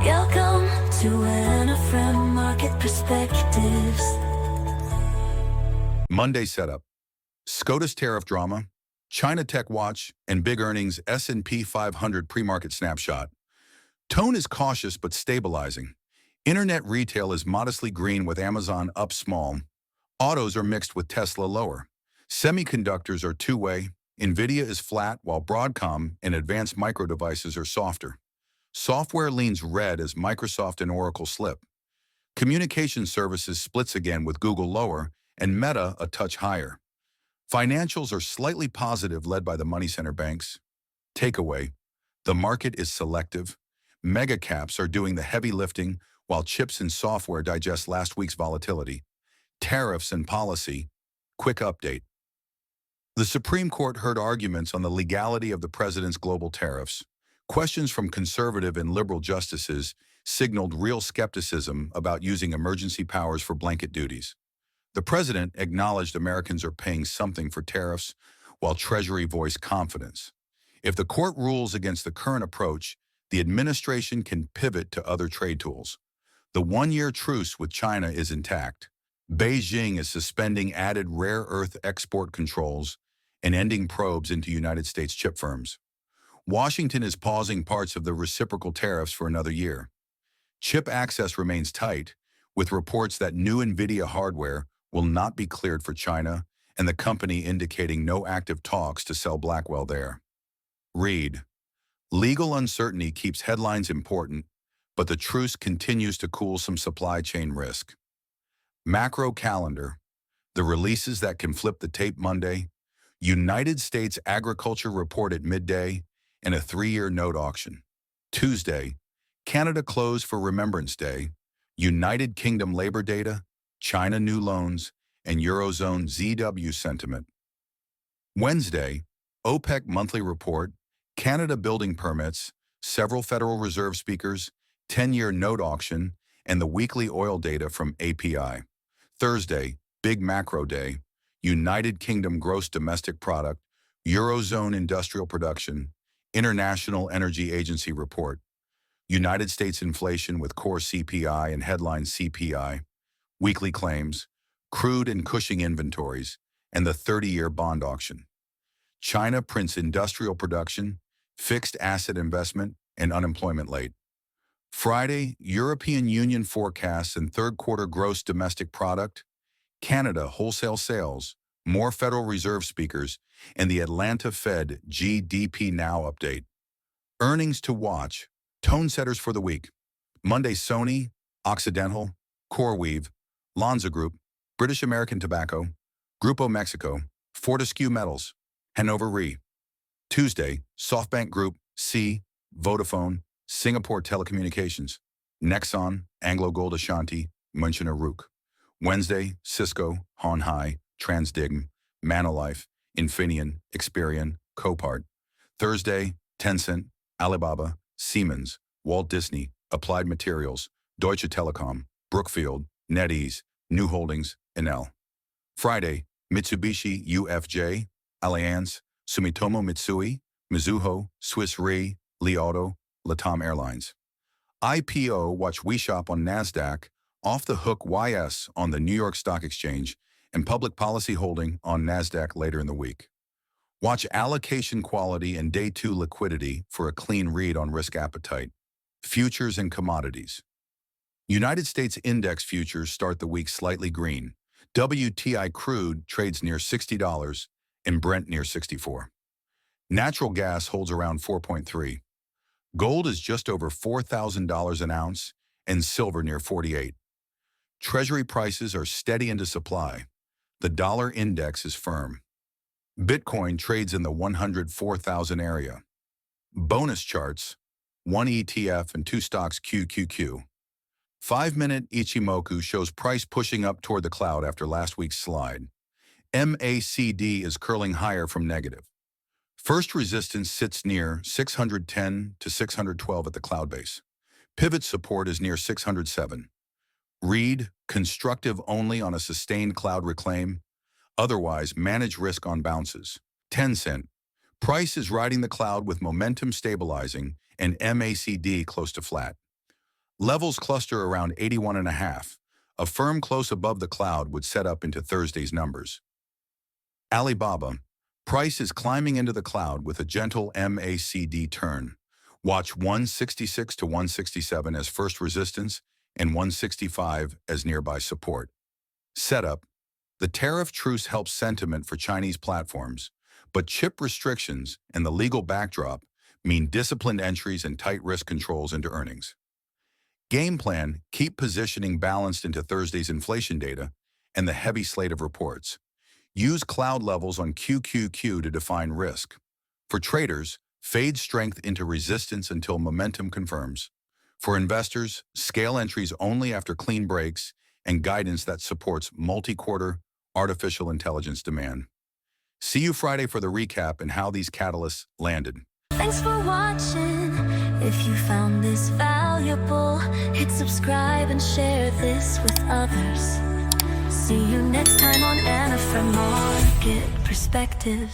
Welcome to Anafram Market Perspectives. Monday setup. SCOTUS tariff drama, China Tech Watch, and big earnings S&P 500 pre-market snapshot. Tone is cautious but stabilizing. Internet retail is modestly green with Amazon up small. Autos are mixed with Tesla lower. Semiconductors are two-way. Nvidia is flat while Broadcom and advanced micro devices are softer. Software leans red as Microsoft and Oracle slip. Communication services splits again with Google lower and Meta a touch higher. Financials are slightly positive led by the money center banks. Takeaway: the market is selective. Mega caps are doing the heavy lifting while chips and software digest last week's volatility. Tariffs and policy. Quick update. The Supreme Court heard arguments on the legality of the president's global tariffs. Questions from conservative and liberal justices signaled real skepticism about using emergency powers for blanket duties. The president acknowledged Americans are paying something for tariffs, while Treasury voiced confidence. If the court rules against the current approach, the administration can pivot to other trade tools. The one-year truce with China is intact. Beijing is suspending added rare earth export controls and ending probes into United States chip firms. Washington is pausing parts of the reciprocal tariffs for another year. Chip access remains tight, with reports that new Nvidia hardware will not be cleared for China, and the company indicating no active talks to sell Blackwell there. Read: legal uncertainty keeps headlines important, but the truce continues to cool some supply chain risk. Macro calendar: the releases that can flip the tape Monday, United States Agriculture Report at midday, and a 3-year note auction. Tuesday, Canada closed for Remembrance Day, United Kingdom labor data, China new loans, and Eurozone ZW sentiment. Wednesday, OPEC monthly report, Canada building permits, several Federal Reserve speakers, 10-year note auction, and the weekly oil data from API. Thursday, big macro day, United Kingdom gross domestic product, Eurozone industrial production, International Energy Agency report, United States inflation with core CPI and headline CPI, weekly claims, crude and Cushing inventories, and the 30-year bond auction. China prints industrial production, fixed asset investment, and unemployment late. Friday, European Union forecasts and third-quarter gross domestic product, Canada wholesale sales, more Federal Reserve speakers, and the Atlanta Fed GDP Now update. Earnings to watch. Tone setters for the week. Monday, Sony, Occidental, CoreWeave, Lonza Group, British American Tobacco, Grupo Mexico, Fortescue Metals, Hanover Re. Tuesday, SoftBank Group, C, Vodafone, Singapore Telecommunications, Nexon, AngloGold Ashanti, Münchener Rück. Wednesday, Cisco, Hon Hai, Transdigm, Manulife, Infineon, Experian, Copart. Thursday, Tencent, Alibaba, Siemens, Walt Disney, Applied Materials, Deutsche Telekom, Brookfield, NetEase, New Holdings, Enel. Friday, Mitsubishi UFJ, Allianz, Sumitomo Mitsui, Mizuho, Swiss Re, Li Auto, Latam Airlines. IPO watch WeShop on NASDAQ, Off the Hook YS on the New York Stock Exchange, and Public Policy Holding on NASDAQ later in the week. Watch allocation quality and day 2 liquidity for a clean read on risk appetite. Futures and commodities. United States index futures start the week slightly green. WTI crude trades near $60 and Brent near $64. Natural gas holds around 4.3. Gold is just over $4,000 an ounce and silver near 48. Treasury prices are steady into supply. The dollar index is firm. Bitcoin trades in the 104,000 area. Bonus charts: 1 ETF and 2 stocks QQQ. 5-minute Ichimoku shows price pushing up toward the cloud after last week's slide. MACD is curling higher from negative. First resistance sits near 610 to 612 at the cloud base. Pivot support is near 607. Read: constructive only on a sustained cloud reclaim. Otherwise, manage risk on bounces. Tencent: price is riding the cloud with momentum stabilizing and MACD close to flat. Levels cluster around 81.5. A firm close above the cloud would set up into Thursday's numbers. Alibaba. Price is climbing into the cloud with a gentle MACD turn. Watch 166 to 167 as first resistance and 165 as nearby support. Setup. The tariff truce helps sentiment for Chinese platforms, but chip restrictions and the legal backdrop mean disciplined entries and tight risk controls into earnings. Game plan, keep positioning balanced into Thursday's inflation data and the heavy slate of reports. Use cloud levels on QQQ to define risk. For traders, fade strength into resistance until momentum confirms. For investors, scale entries only after clean breaks and guidance that supports multi-quarter artificial intelligence demand. See you Friday for the recap and how these catalysts landed. Thanks for watching. If you found this valuable, hit subscribe and share this with others. See you next time on Anafram Market Perspectives.